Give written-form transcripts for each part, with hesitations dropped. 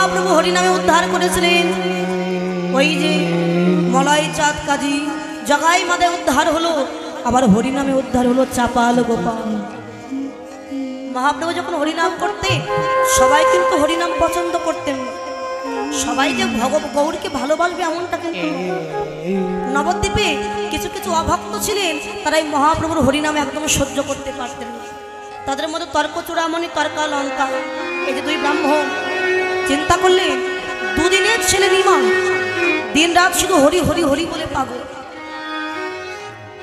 মহাপ্রভু হরিনামে উদ্ধার করেছিলেন। ওই যে মলয় চাঁদ কাজী জগাই মাদে উদ্ধার হলো, আবার হরিনামে উদ্ধার হলো চাপাল গোপাল। মহাপ্রভু যখন হরিনাম করতেন সবাই কিন্তু হরিনাম পছন্দ করতেন, সবাই যে গৌরকে ভালোবাসবে এমনটা কিন্তু। নবদ্বীপে কিছু কিছু অভক্ত ছিলেন, তারা এই মহাপ্রভুর হরিনামে একদম সহ্য করতে পারতেন না। তাদের মধ্যে তর্ক চূড়ামণি, তর্কা লঙ্কা, এই যে দুই ব্রাহ্মণ চিন্তা করলেন, দুদিনের ছেলে নিমা দিন রাত শুধু হরি হরি হরি বলে পাগল,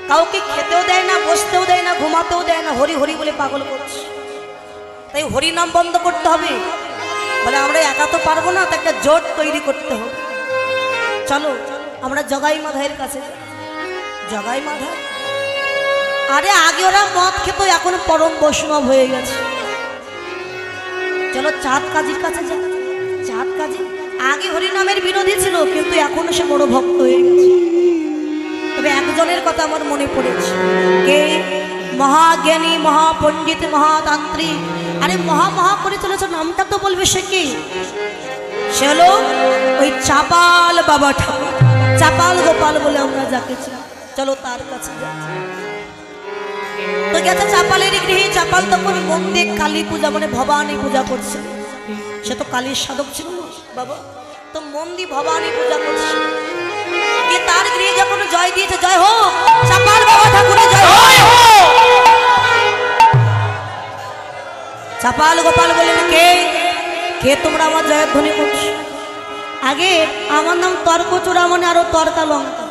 কাউকে খেতেও দেয় না, বসতেও দেয় না, ঘুমাতেও দেয় না, হরি হরি বলে পাগল করছে। তাই হরিনাম বন্ধ করতে হবে। বলে আমরা একা তো পারবো না, তো একটা জোট তৈরি করতে হবে। চলো আমরা জগাই মাধাইয়ের কাছে। জগাই মাধাই, আরে আগে ওরা মদ খেত, এখন পরম বৈষ্ণব হয়ে গেছে। চলো চাঁদ কাজীর কাছে যাও। চাঁদ কাজী আগে হরিনামের বিরোধী ছিল, কিন্তু এখন সে বড় ভক্ত হয়ে গেছে। তবে একজনের কথা আমার মনে পড়েছে, কে? মহাজ্ঞানী, মহাপণ্ডিত, মহাতান্ত্রিক। আরে মহা মহা করে চলেছ, নামটা তো বলবে সে কি? সে হলো ওই চাপাল বাবা ঠাকুর, চাপাল গোপাল বলে আমরা যাকে চাই। চলো তার কাছে যাই। তো গেছে চাপালের গৃহে। চাপাল তখন মন্দির কালী পূজা মানে ভবানী পূজা করছে। সে তো কালীর সাধক ছিল বাবা, তো মন্দির ভবানী পূজা করছে। তার গৃহে যখন জয় দিয়েছে, জয় হোক চাপাল বাবা ঠাকুরের জয় হোক। চাপাল গোপাল বললেন, কে কে তোমরা আমার জয়ের ধ্বনি করছো? আগে আমার নাম তর্ক চূড়ামণি, আরো তর্কা লঙ্কা।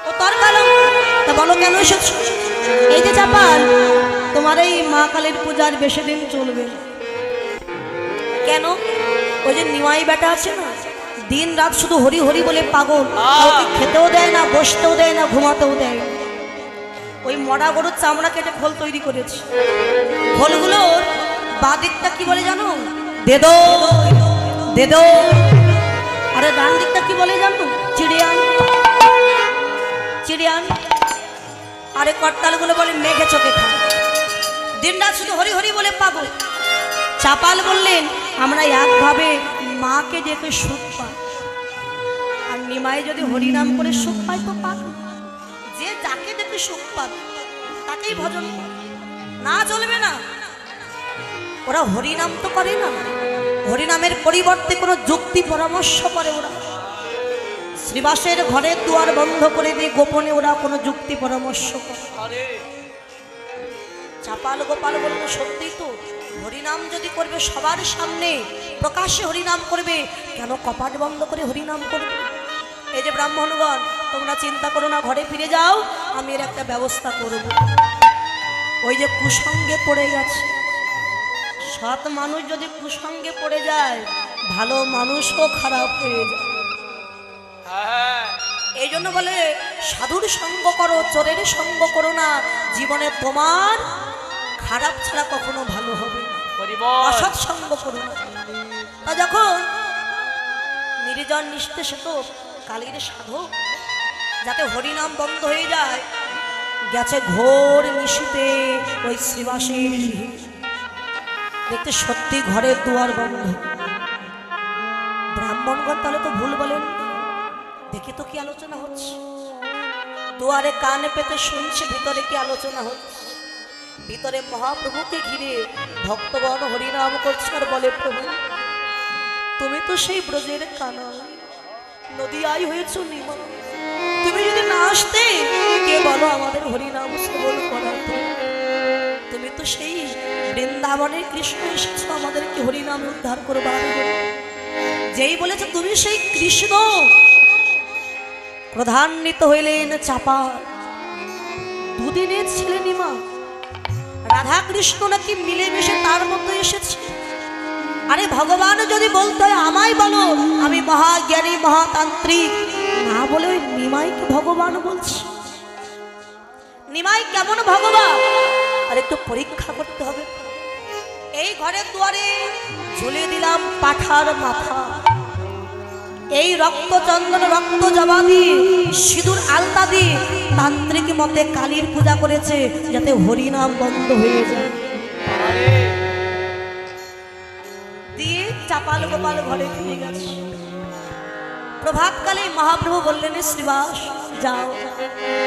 ও তর্কা লঙ্কা, তা বলো কেন এসেছো? এই যে চাপাল, তোমার এই মা কালীর পূজার বেশি দিন চলবে না। কেন? ওই যে নিমাই বেটা আছে না, দিন রাত শুধু হরি হরি বলে পাগল, কাউকে খেতেও দেয় না, বসতেও দেয় না, ঘুমাতেও দেয় না। ওই মরা গরুর চামড়া কেটে খোল তৈরি করেছে। খোলগুলোর বাদিকটা কি বলে জানো? দেদো দেদো। আরে ডান দিকটা কি বলে জানো? চিড়িয়ান চিড়িয়ান। আরে করতালগুলো বলে মেঘে চোখে খায়। দিন রাত শুধু হরি হরি বলে পাগল। চাপাল বললেন, আমরা একভাবে মাকে ডেকে সুখ পাই, আর নিমাই যদি হরিনাম করে সুখ পাই তো পাগল। যে যাকে দেখে সুখ পাবে তাকেই ভজন না চলবে না। ওরা হরিনাম তো করে না, হরিনামের পরিবর্তে কোনো যুক্তি পরামর্শ করে। ওরা শ্রীবাসের ঘরের দুয়ার বন্ধ করে দিয়ে গোপনে ওরা কোনো যুক্তি পরামর্শ করে। চাপাল গোপাল বলল, সত্যি তো, হরিনাম যদি করবে সবার সামনে প্রকাশ্যে হরিনাম করবে, কেন কপাট বন্ধ করে হরিনাম করবে? এই যে ব্রাহ্মণগণ, তোমরা চিন্তা করো না, ঘরে ফিরে যাও, আমি এর একটা ব্যবস্থা করব। ওই যে কুসঙ্গে পড়ে গেছে, সৎ মানুষ যদি কুসঙ্গে পড়ে যায়, ভালো মানুষও খারাপ হয়ে যায়। এই জন্য বলে সাধুর সঙ্গ করো, চোরের সঙ্গ করো না, জীবনে তোমার খারাপ ছাড়া কখনো ভালো হবে না। অসৎ সঙ্গ করো না। তা যখন নির্জন নিষ্ঠে তো কালীর সাধক, যাতে হরিনাম বন্ধ হয়ে যায়, গেছে ঘোর নিশীতে ওই শ্রীবাসের দেখতে, সত্যি ঘরের দুয়ার বন্ধ। ব্রাহ্মণগণ তাহলে তো ভুল বলেন, দেখে তো কি আলোচনা হচ্ছে। দুয়ারে কানে পেতে শুনছে ভিতরে কি আলোচনা হচ্ছে। ভিতরে মহাপ্রভুকে ঘিরে ভক্তগণ হরিনাম করছে আর বলে, প্রভু তুমি তো সেই ব্রজের কানা, নদী আই হয়েছ নিমা, তুমি যদি না আসতে কে বলো আমাদের হরিনাম শ্রবণ করাতে? তুমি তো সেই বৃন্দাবনের কৃষ্ণ এসেছো আমাদেরকে হরিনাম উদ্ধার করবার। যেই বলেছে তুমি সেই কৃষ্ণ, প্রধান্বিত হইলেন চাপাল। দুদিনের ছেলে নিমা, রাধা কৃষ্ণ নাকি মিলেমিশে তার মতো এসেছে। আরে ভগবান যদি বলতো হয় আমায় বলো, আমি মহাজ্ঞানী মহাতান্ত্রিক, না বলে ওই নিমাইকে ভগবান বলছে। নিমাই কেমন ভগবান আর একটু পরীক্ষা করতে হবে। এই ঘরের দুয়ারে ঝুলিয়ে দিলাম পাঠার মাথা, এই রক্ত চন্দন রক্ত জবা দিয়ে সিঁদুর আলতা দিয়ে তান্ত্রিক মতে কালীর পূজা করেছে, যাতে হরিনাম বন্ধ হয়ে যায়। দিয়ে চাপাল গোপাল ঘরে ফিরে গেছে। প্রভাতকালে মহাপ্রভু বললেন, শ্রীবাস যাও,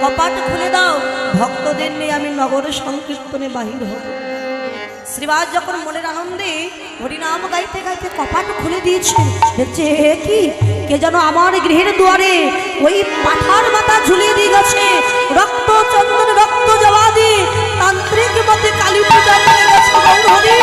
কপাট খুলে দাও, ভক্তদের নিয়ে আমি নগর সংকীর্তনে বাহির হব। শ্রীবাস যখন মনের আনন্দে হরিনাম গাইতে গাইতে কপাট খুলে দিয়েছে, দেখছে কি কে যেন আমার গৃহের দুয়ারে ওই পাঠার মাথা ঝুলিয়ে দিয়ে গেছে, রক্ত চন্দন রক্ত জবাদি তান্ত্রিক মতে কালী পূজা করে গেছে। হরি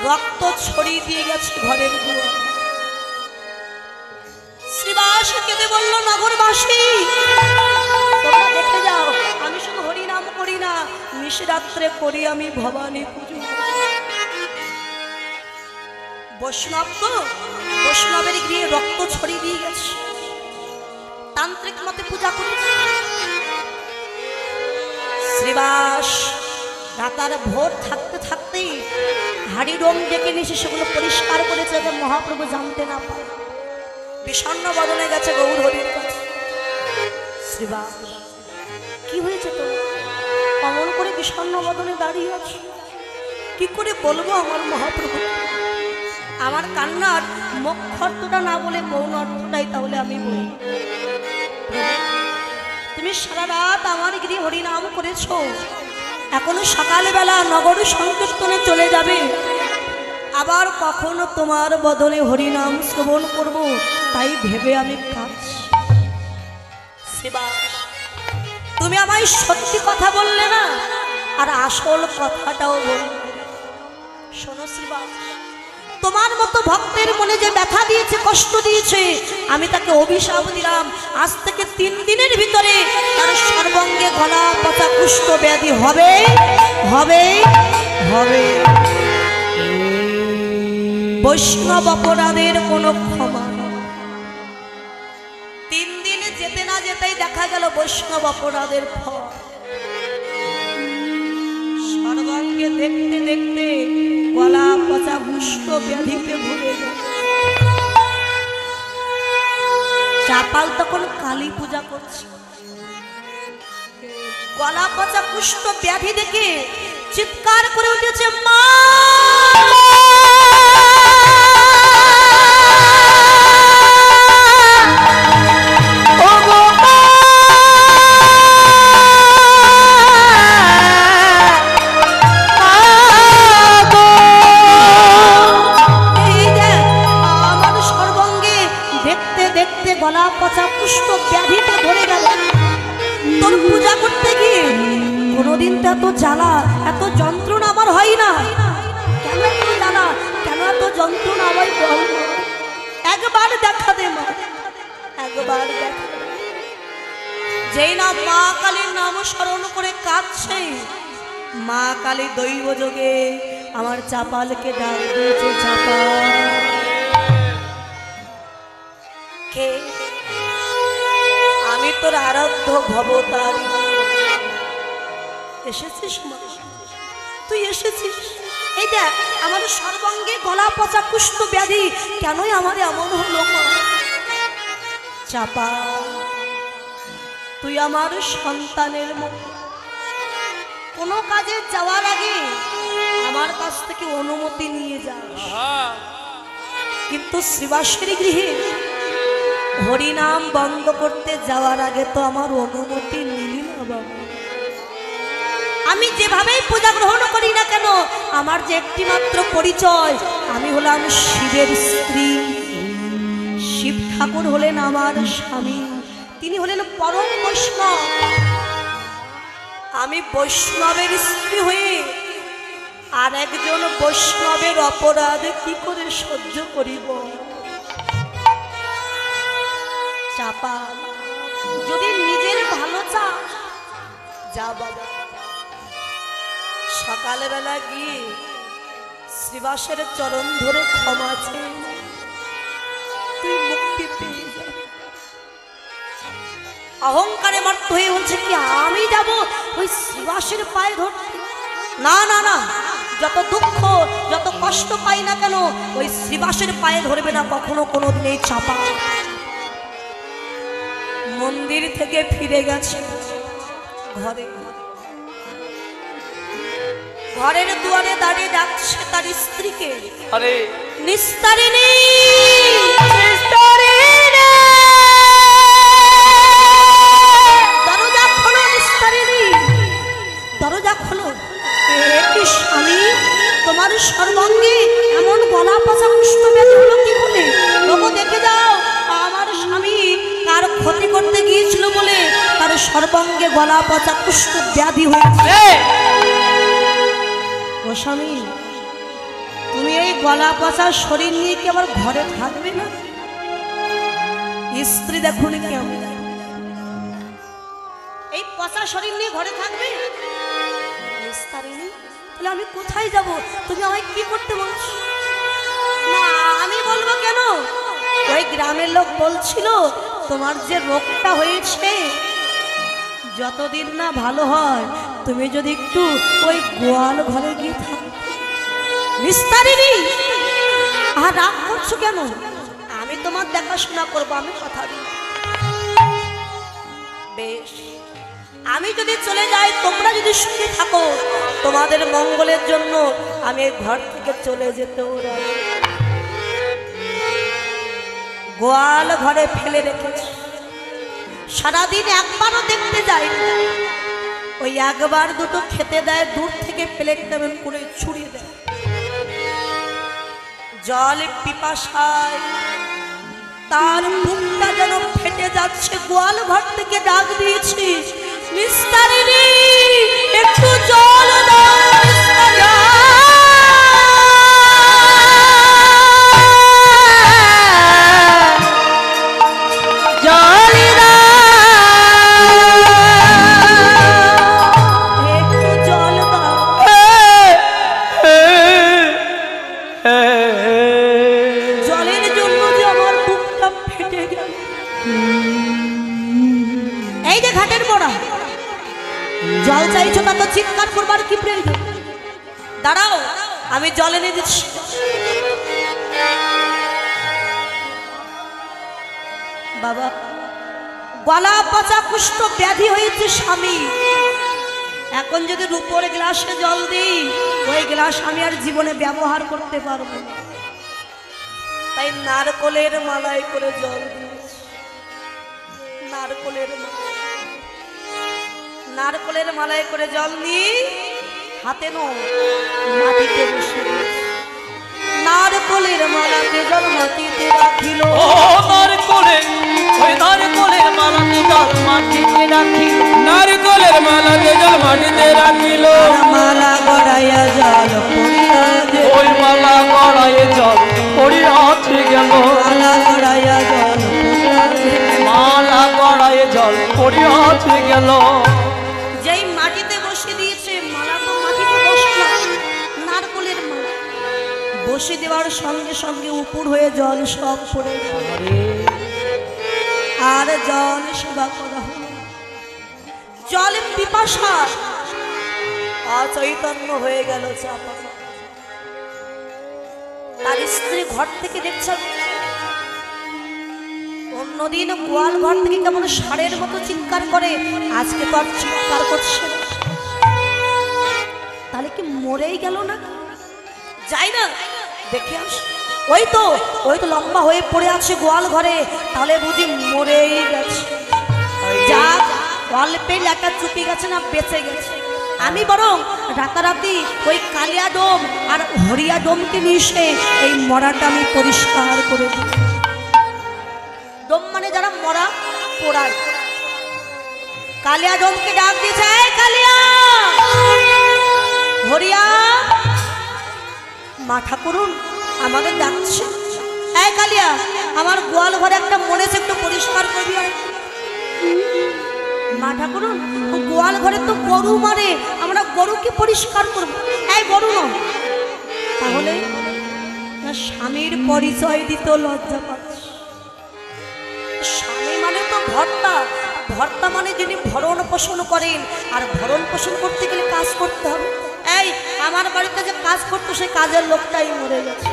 রক্ত ছড়িয়ে দিয়ে গেছে ঘরের দুয়ার। শ্রীবাস কেঁদে বলল, নগরবাসী তোমরা দেখে যাও, আমি শুধু হরিনাম করি না, নিশরাত্রে করি আমি ভবানী পুজো। বৈষ্ণব তো, বৈষ্ণবের গৃহে রক্ত ছড়িয়ে দিয়ে গেছে, তান্ত্রিক মতে পূজা করেছে। শ্রীবাস রাতার ভোর থাকতে থাকতে হাড়ি রং ডেকে নিয়ে সেগুলো পরিষ্কার করেছে, যাতে মহাপ্রভু জানতে না পারে। বিষণ্ণ বদনে গেছে গৌর হরির কাছে। শ্রীবাস কি হয়েছে তো, অমন করে বিষণ্ণ বদনে দাঁড়িয়ে আছে? কি করে বলবো আমার মহাপ্রভু? আমার কান্নার মুখ্য অর্থটা না বলে মৌন অর্থটাই তাহলে আমি বলি। তুমি সারা রাত আমার গৃহে হরিনাম করেছো, এখনো সকালবেলা নগর সংকীর্তনে চলে যাবে, আবার কখনো তোমার বদলে হরিনাম শ্রবণ করব, তাই ভেবে আমি কাঁদছি। শ্রীবাস তুমি আমায় সত্যি কথা বললে না, আর আসল কথাটাও বললে। শোনো শ্রীবাস, তোমার মতো ভক্তের মনে যে ব্যথা দিয়েছে, কষ্ট দিয়েছে, আমি তাকে অভিশাপ দিলাম, আজ থেকে 3 দিনের ভিতরে তার সর্বাঙ্গে গলা পচা কুষ্ঠ ব্যাধি হবে হবে হবে। বৈষ্ণব অপরাধের কোনো ক্ষমা নেই। 3 দিন যেতে না যেতেই দেখা গেল বৈষ্ণব অপরাধের ফল। সর্বাঙ্গে দেখতে দেখতে গলা পচা কুষ্ঠ ব্যাধিতে ভরে গেল। চাপাল তখন কালী পূজা করছে, গলা পচা কুষ্ঠ ব্যাধি দেখে চিৎকার করে উঠেছে, মা গলা পচা কুষ্ঠ ব্যাধিতে ধরে গেল। তোর পূজা করতে গিয়ে কোনোদিন তো এত জ্বালা এত যন্ত্রণা আমার হয় না, কেন এত জ্বালা কেন এত যন্ত্রণা আমায় বল, একবার দেখা দে মা, একবার দেখা। যেই না মা কালীর নাম স্মরণ করে কাঁদছে, মা কালী দৈব যোগে আমার চাপালকে ডাক দিয়েছে, চাপাল কে? আমি তোর আরাধ্য ভবতারী। এসেছিস মা, তুই এসেছিস। এই দেখ আমার সর্বাঙ্গে গলা পচা কুষ্ঠ ব্যাধি, কেনই আমার এমন হলো মা? চাপা তুই আমার সন্তানের মতো, কোনো কাজে যাওয়ার আগে আমার কাছ থেকে অনুমতি নিয়ে যাস, কিন্তু শ্রীবাসের গৃহে হরিনাম বন্ধ করতে যাওয়ার আগে তো আমার অনুমতি নিলি না বাবা। আমি যেভাবেই পূজা গ্রহণ করি না কেন, আমার যে একটি মাত্র পরিচয়, আমি হলাম শিবের স্ত্রী, শিব ঠাকুর হলেন আমার স্বামী, তিনি হলেন পরম বৈষ্ণব। আমি বৈষ্ণবের স্ত্রী হয়ে আর একজন বৈষ্ণবের অপরাধ কি করে সহ্য করিব? চাপা, যদি নিজের ভালো চাস যা বাবা, সকালবেলা গিয়ে শ্রীবাসের চরণ ধরে ক্ষমা চেয়ে তুই মুক্তি পেয়ে যাবি। অহংকারে মর্ত হয়ে বলছে কি আমি যাব ওই শ্রীবাসের পায়ে ধরতে? না না না, যত দুঃখ যত কষ্ট পাই না কেন ওই শ্রীবাসের পায়ে ধরবে না কখনো কোনোদিন এই চাপা। মন্দির থেকে ফিরে গেছে ঘরে, ঘরের দুয়ারে দাঁড়িয়ে ডাকছে তার স্ত্রীকে, আরে নিস্তারিণী, দরজা খোলো নিস্তারিণী, দরজা খোলো। কি স্বামী, তোমার সর্বাঙ্গে এমন গলা পচা কুষ্ঠ ব্যাধি হলো কি করে? লোক দেখে যাও, আমার স্বামী কার ক্ষতি করতে গিয়েছিল বলে তার সর্বাঙ্গে গলা পচা কুষ্ঠ ব্যাধি হয়েছে। ও স্বামী, তুমি এই গলা পচা শরীর নিয়ে কি আবার ঘরে থাকবে না? স্ত্রী দেখুন কেমন, এই পচা শরীর নিয়ে ঘরে থাকবে? তাহলে আমি কোথায় যাব? তুমি আমায় কি করতে বলছো? না আমি বলবো কেন? ওই গ্রামের লোক বলছিল তোমার যে রোগটা হয়েছে যতদিন না ভালো হয় তুমি যদি একটু ওই গোয়াল ঘরে গিয়ে থাকো। নিস্তারিণী, আর রাগ করছো কেন? আমি তোমার দেখাশোনা করবো, আমি কথা দিই। বেশ, আমি যদি চলে যাই তোমরা যদি সুখে থাকো, তোমাদের মঙ্গলের জন্য আমি এই ঘর থেকে চলে যেতেও রাজি। গোয়াল ঘরে ফেলে রেখেছি, সারাদিন একবারও দেখতে যাই, ওই একবার দুটো খেতে দেয়, দূর থেকে প্লেট তেমন করে ছুড়িয়ে দেয়। জল পিপাসায় তার মুখটা যেন ফেটে যাচ্ছে, গোয়াল ঘর থেকে ডাক দিয়েছি, নিস্তারিণী একটু জল দাও। জল চাইছো তা তো চিৎকার করবার কি প্রয়োজন? দাঁড়াও, আমি জল এনে দিচ্ছি। বাবা, গলা পচা কুষ্ঠ ব্যাধি হয়েছে স্বামী, এখন যদি রূপোর গ্লাসে জল দিই ওই গ্লাস আমি আর জীবনে ব্যবহার করতে পারবো না, তাই নারকলের মালায় করে জল দিয়েছি। নারকলের মালায় করে জল নিয়ে হাতে মাটিতে বসে নারকলের মালাতে জল মাটিতে রাখিল। নারকলের মালাতে জল মাটিতে রাখিল, নারকলের মালাতে জল মাটিতে রাখিল। মালা গড়াইয়া জল পড়িয়া, ওই মালা গড়াইয়া জল পড়িয়াছে গেল, মালা গড়াইয়া জল মালা গড়াইয়া জল পড়িয়াছে গেল। যেই মাটিতে বসে দিয়েছে, মালা তো মাটিতে বসে না, নারকলের মালা বসে দেওয়ার সঙ্গে সঙ্গে উপর হয়ে জল সব পড়ে আর জল সেবা করা হলো। জল পিপাসা অচৈতন্য হয়ে গেল চাপা। তার স্ত্রী ঘর থেকে দেখছে, অন্যদিন গোয়াল ঘর থেকে কেমন ষাঁড়ের মতো চিৎকার করে, আজকে তো আর চিৎকার করছে না। তাহলে কি মরেই গেল না? যাই না দেখে আস, ওই তো লম্বা হয়ে পড়ে আছে গোয়াল ঘরে, তাহলে বুঝি মরেই গেছে। যা অল্পে লেখা চুপি গেছে না, বেঁচে গেছে। আমি বরং রাতারাতি ওই কালিয়া ডোম আর হরিয়া ডোমকে নিয়ে এসে এই মরাটা আমি পরিষ্কার করে দিই। ডোম মানে যারা মরা পোড়ায়, কালিয়া ডোমকে ডাক দিয়েছে, এই কালিয়া, হরিয়া, মা ঠাকুরুন আমাদের ডাকছে। এই কালিয়া, আমার গোয়াল ঘরে একটা মরেছে, একটু পরিষ্কার করবি। মা ঠাকুরুন, গোয়াল ঘরে তো গরু মারে, আমরা গরুকে পরিষ্কার করবো। এই গরু নয়, তাহলে স্বামীর পরিচয় দিতে লজ্জা পাচ্ছে। স্বামী মানে তো ভর্তা, ভর্তা মানে যিনি ভরণ পোষণ করেন, আর ভরণ পোষণ করতে গেলে কাজ করতে হবে। এই আমার বাড়িতে যে কাজ করতো সেই কাজের লোকটাই মরে গেছে।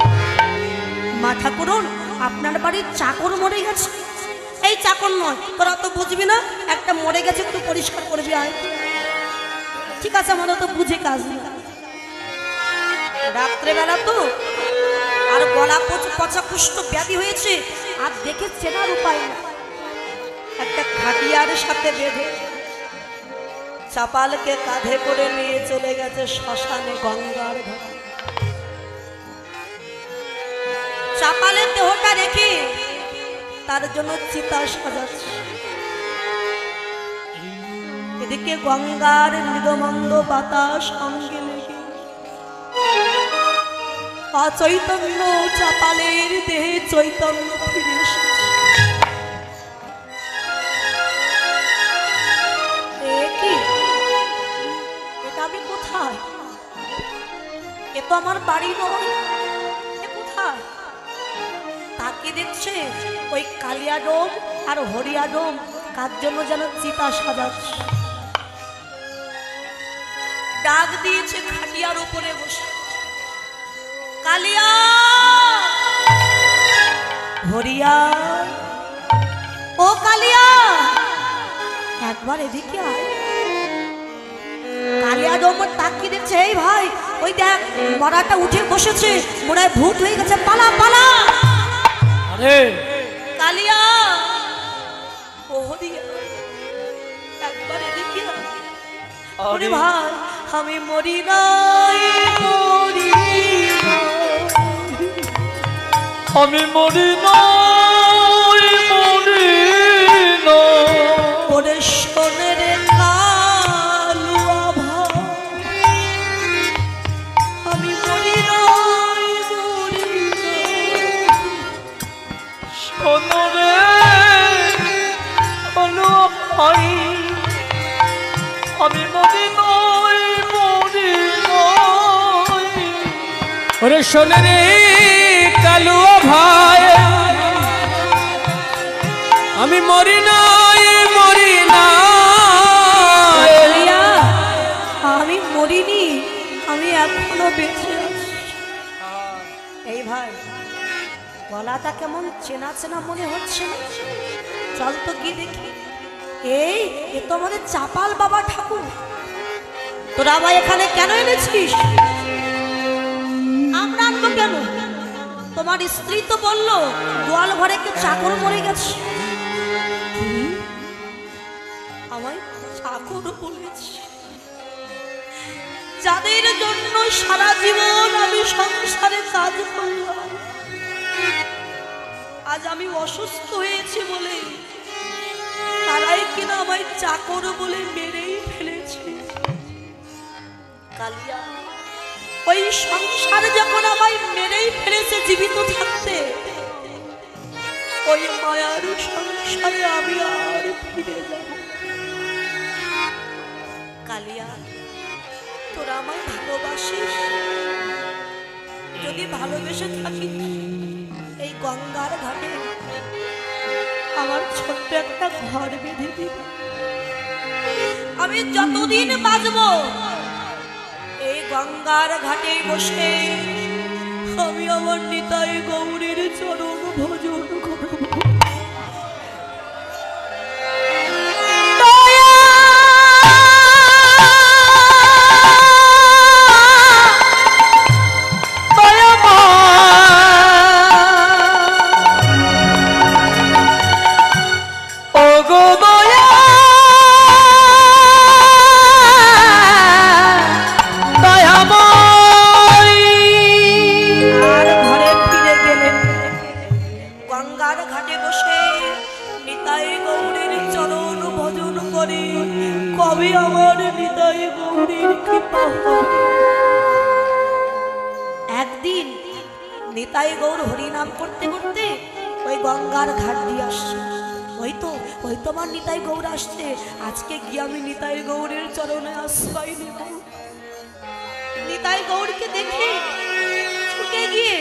মা ঠাকুরুন, আপনার বাড়ির চাকর মরে গেছে। এই চাকর নয়, তোরা তো বুঝবি না, একটা মরে গেছে, একটু পরিষ্কার করবি। আয়, ঠিক আছে, আমরা তো বুঝে কাজ নেই। রাত্রেবেলা তো, আর গলা পচা কুষ্ঠ ব্যাধি হয়েছে, আর দেখে চেনার উপায় না। একটা খাটিয়ার সাথে বেঁধে চাপালকে কাঁধে করে নিয়ে চলে গেছে শ্মশানে, গঙ্গার ঘাটে। চাপালের দেহটা রেখে তার জন্য চিতা সাজাচ্ছে। এদিকে গঙ্গার মৃদমন্দ বাতাস সঙ্গে লেগে অচৈতন্য চাপালের দেহে চৈতন্য ফিরে এসেছে। এটা আমি কোথায়? এ তো আমার বাড়ি নয়, এ কোথায়? তাকে দেখছে ওই কালিয়া ডোম আর হরিয়া ডোম কার জন্য যেন চিতা সাজাচ্ছে। ডাক দিয়েছে খাটিয়ার উপরে বসে, কালিয়া, হরিয়া, ও কালিয়া, একবার এদিকে আয়। কালিয়া ডোম তাকিয়ে দেখছে, এই ভাই, ওই দেখ মরাটা উঠে বসেছে, মনে হয় ভূত হয়ে গেছে, পালা পালা। আরে কালিয়া, ও হরিয়া, একবার এদিকে আয়। ওরে ভাই, আমি মরি নাই, মরি আমি মরি নাই, মরি না। ওরে সোনের কালুয়া ভাই, আমি মরি নাই, মরি সোনরে হলো ভাই, আমি মরি নাই, মরি নাই। ওরে সোনরে কালুয়া ভাই, আমি মরি নাই, মরি নাই। আমি মরিনি, আমি এখনো বেঁচে আছি। এই ভাই, গলাটা কেমন চেনা চেনা মনে হচ্ছে না? চল তো গিয়ে দেখি। এই, এ তো আমাদের চাপাল বাবা ঠাকুর। তোরা ভাই এখানে কেন এনেছিস? আমরা আনবো কেন? তোমার স্ত্রী তো বললো গোয়াল ঘরে কে চাকর মরে গেছে। আমায় চাকর বলেছি, যাদের জন্য সারা জীবন আমি সংসারে কাজ করলাম, আজ আমি অসুস্থ হয়েছি বলে তারাই কিনা আমায় চাকর বলে মেরেই ফেলেছে। কালিয়া, ওই সংসারে যখন আমায় মেরেই ফেলেছে জীবিত থাকতে, ওই মায়ার সংসারে আমি আর ফিরে যাব। কালিয়া, তোরা আমায় ভালোবাসিস? যদি ভালোবেসে থাকি, এই গঙ্গার ঘাটে আমার ছোট্ট একটা ঘর বেঁধে দিবি। আমি যতদিন বাঁচবো এই গঙ্গার ঘাটে বসে আমি আমার নিতাই গৌরীর চরণ ভজন করব। গঙ্গার হবে। একদিন নিতাই গৌর হরিনাম করতে করতে ওই গঙ্গার ঘাট দিয়ে আসছে। ওই তো আমার নিতাই গৌর আসছে। আজকে গিয়ে আমি নিতাই গৌরের চরণে আশ্রয় নেব। নিতাই গৌরকে দেখে ছুটে গিয়ে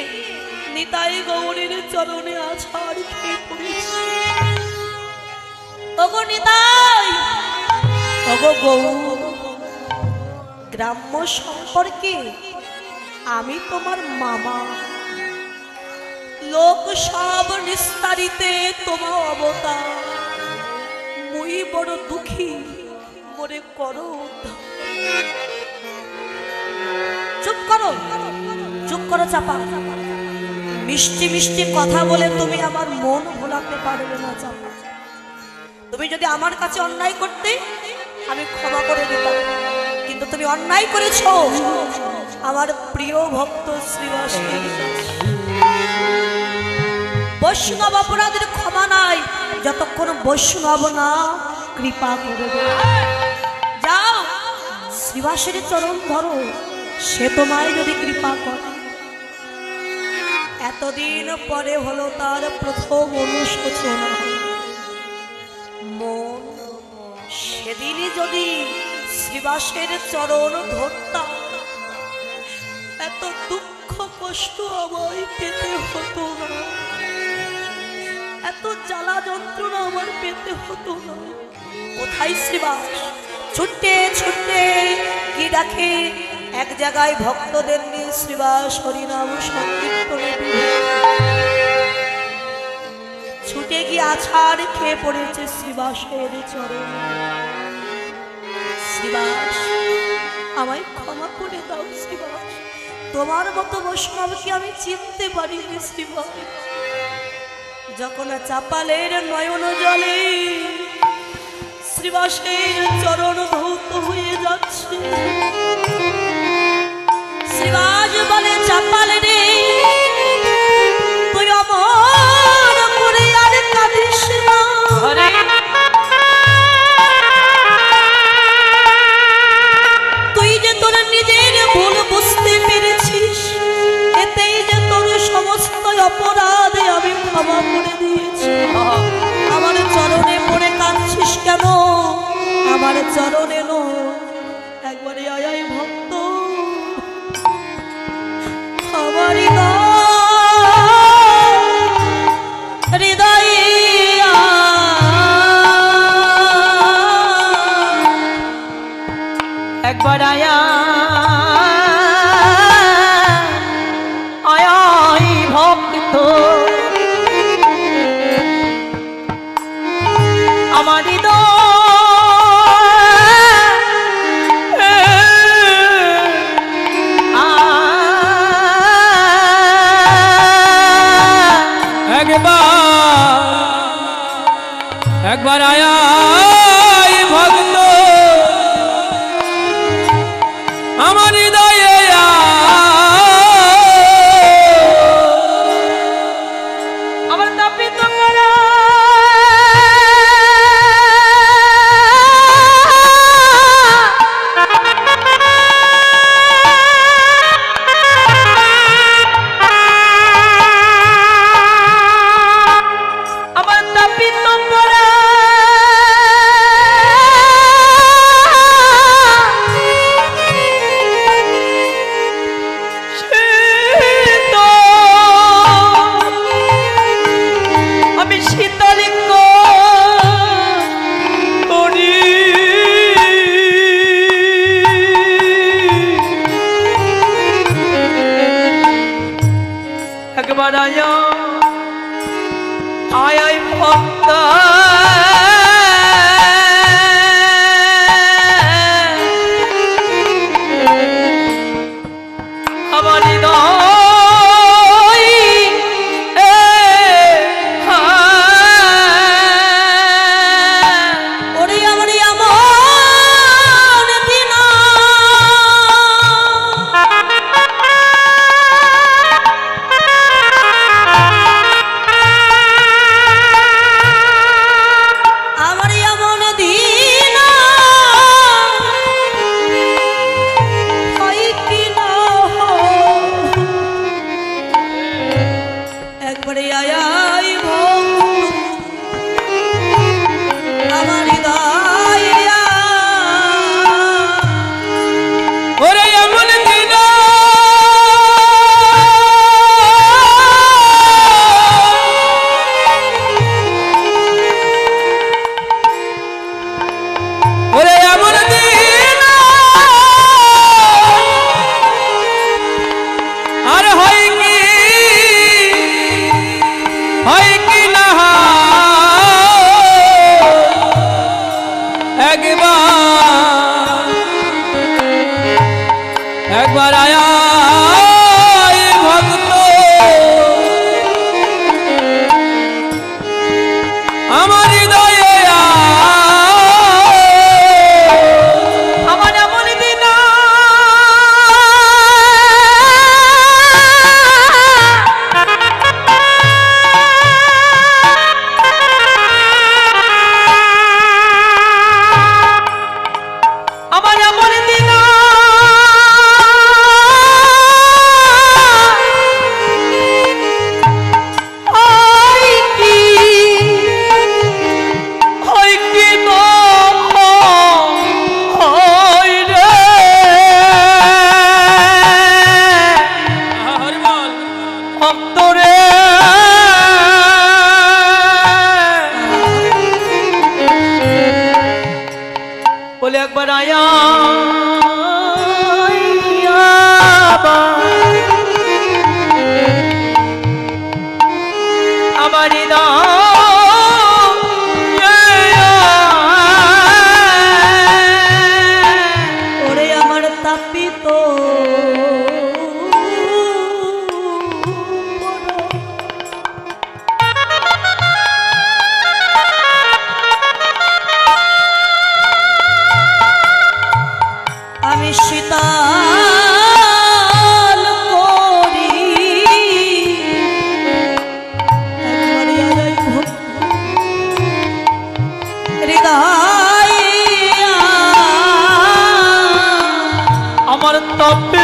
নিতাই গৌরের চরণে আছাড় খেয়ে পড়েছে। ওগো নিতাই, ওগো গৌর, গ্রাম্য সম্পর্কে আমি তোমার মামা। লোক সব নিস্তারিতে তোমার অবতার। মুই বড় দুঃখী, মরে করো। চুপ করো, চুপ করো চাপা। মিষ্টি মিষ্টি কথা বলে তুমি আমার মন ভোলাতে পারবে না চাপা। তুমি যদি আমার কাছে অন্যায় করতে আমি ক্ষমা করে দিতাম, কিন্তু তুমি অন্যায় করেছো আমার প্রিয় ভক্ত শ্রীবাসের কাছে। বৈষ্ণব অপরাধের ক্ষমা নাই যতক্ষণ বৈষ্ণব না কৃপা করবে। যাও শ্রীবাসের চরণ ধরো, সে তোমায় যদি কৃপা করে। এতদিন পরে হলো তার প্রথম অনুশোচনা। মন সেদিনই যদি শ্রীবাসের চরণ ধরতাম, এত দুঃখ কষ্ট আমায় পেতে হতো না, এত জ্বালা যন্ত্রণা আমার পেতে হতো না। কোথায় শ্রীবাস? ছুটতে ছুটতে কি ডাকে এক জায়গায় ভক্তদের নিয়ে শ্রীবাস হরিনাম সংকীর্তনে ছুটে গিয়ে আছাড় খেয়ে পড়েছে শ্রীবাসের চরণ। শ্রীবাস, আমায় ক্ষমা করে দাও শ্রীবাস, তোমার মতো বৈষ্ণবকে আমি চিনতে পারিনি শ্রীবাস। যখন চাপালের নয়ন জলে শ্রীবাসের চরণ ধৌত হয়ে যাচ্ছে, শ্রীবাস বলে, চাপাল রে, তুই অমর করে আর কাঁদিস না। তুই যে তোর নিজের ভুল বুঝতে পেরেছিস, এতেই যে তোর সমস্ত অপরাধে আমি ক্ষমা করে দিয়েছি। আমার চরণে পড়ে কাঁদছিস কেন? আমার চরণে নো, একবারে আয় ভক্ত, আমারই হৃদয়ে একবার আয়া আয় ভক্ত, আমার একবার আয়া ভক্ত, আমার হৃদয়ে আমার তাপি তোমরা আয় ভক্ত, আমার একবার আয়া ভক্ত আমার হৃদয়ে আমার এমন দিন আমার এমন দিন বলে একবার আয়া আমার ওরে আমার তাপিত আমি শীতল করি একবারে আয় হৃদয় আমার তপিত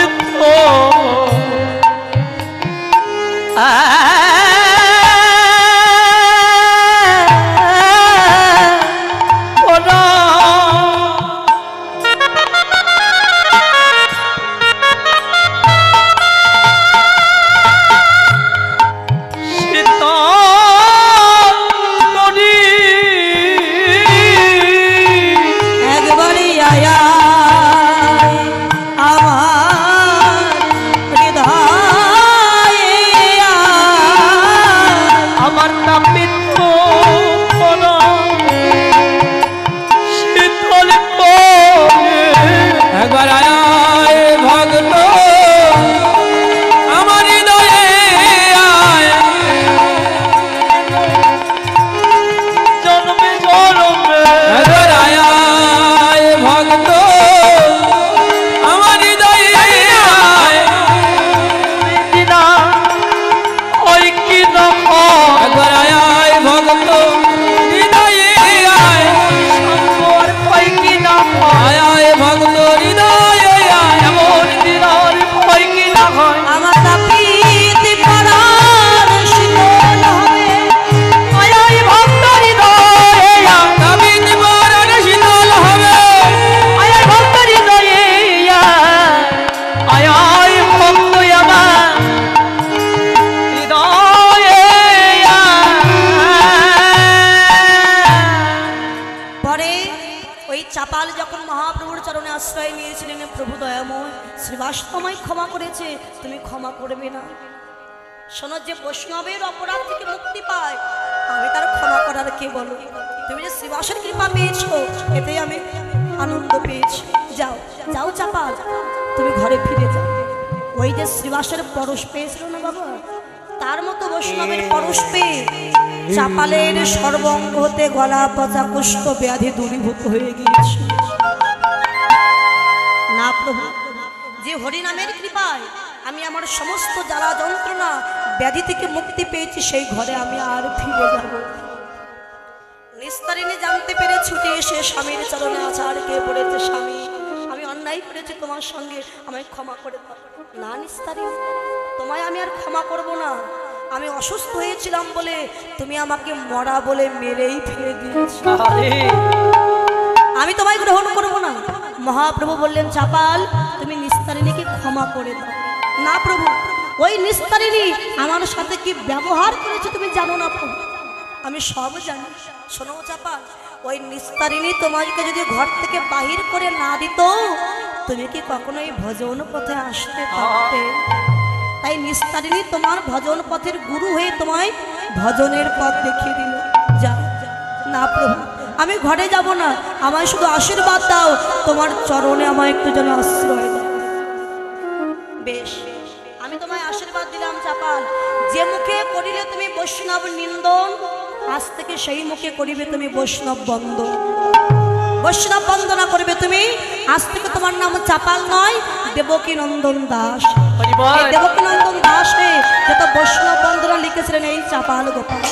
একবারে আয় আমার হৃদয় আমার তাপিত শীতল একবার আয় ভক্ত আমার হৃদয়ে জন্মে জন্মে একবার আয় ভক্ত আমার হৃদয়ে দিনা ওই কি নখ একবার আয় ভক্ত হৃদয়ে শঙ্কর ওই কি নখ আয় ভক্ত হৃদয়ে এমন দিনার ওই কি নখ আমার তাপিত পরাণ শীতল হবে আয় ভক্ত হৃদয়ে তাপিত পরাণ শীতল হবে আয় ভক্ত হৃদয়ে আয় ভক্ত আমার পরে ওই চাপাল যখন মহাপ্রভুর চরণে আশ্রয় নিয়েছিলেন, প্রভু দয়াময় শ্রীবাস তোমায় ক্ষমা করেছে, তুমি ক্ষমা করবে না? শোনো, যে বৈষ্ণবের অপরাধ থেকে মুক্তি পায় আমি তার ক্ষমা করার কে বলো? তুমি যে শ্রীবাসের কৃপা পেয়েছো এতেই আমি আনন্দ পেয়েছি। যাও যাও চাপাল, তুমি ঘরে ফিরে যাও। ওই যে শ্রীবাসের পরশ পেয়েছিল না বাবা, তার মতো বৈষ্ণবের পরশ পেয়ে চাপালের সর্বঙ্গ হতে গলা পচা কুষ্ঠ ব্যাধি দূরীভূত হয়ে গিয়েছে। না প্রভু, যে হরিনামের কৃপায় আমি আমার সমস্ত জ্বালা যন্ত্রণা ব্যাধি থেকে মুক্তি পেয়েছি, সেই ঘরে আমি আর ফিরে যাব। নিস্তারিণী জানতে পেরে ছুটে এসে স্বামীর চরণে আছাড় খেয়ে পড়েছে, স্বামী আমি অন্যায় করেছি তোমার সঙ্গে, আমায় ক্ষমা করে দাও। না নিস্তারিণী, তোমায় আমি আর ক্ষমা করব না। আমি অসুস্থ হয়েছিলাম বলে তুমি আমাকে মরা বলে মেরেই ফেলে দিয়েছো, আমি তোমায় গ্রহণ করব না। মহাপ্রভু বললেন, চাপাল তুমি নিস্তারিণীকে ক্ষমা করে দাও। না প্রভু, ওই নিস্তারিণী আমার সাথে কি ব্যবহার করেছে তুমি জানো না প্রভু? আমি সব জানি। শোনো চাপাল, ওই নিস্তারিণী তোমাকে যদি ঘর থেকে বাহির করে না দিত, তুমি কি কখনোই ভজন পথে আসতে পারতে? তাই নিস্তারিণী তোমার ভজন পথের গুরু হয়ে তোমায় ভজনের পথ দেখিয়ে দিল। যাও। না প্রভু, আমি ঘরে যাব না, আমায় শুধু আশীর্বাদ দাও, তোমার চরণে আমায় একটু যেন আশ্রয় দাও। দিলাম চাপাল, যে মুখে করিলে তুমি বৈষ্ণব নিন্দন, আজ থেকে সেই মুখে করিবে তুমি বৈষ্ণব বন্দন। বৈষ্ণব বন্দনা করবে তুমি, আজ থেকে তোমার নাম চাপাল নয়, দেবকী নন্দন দাস। হরি বল। দেবকী নন্দন দাস যত বৈষ্ণব বন্দনা লিখেছিলেন এই চাপাল গোপাল।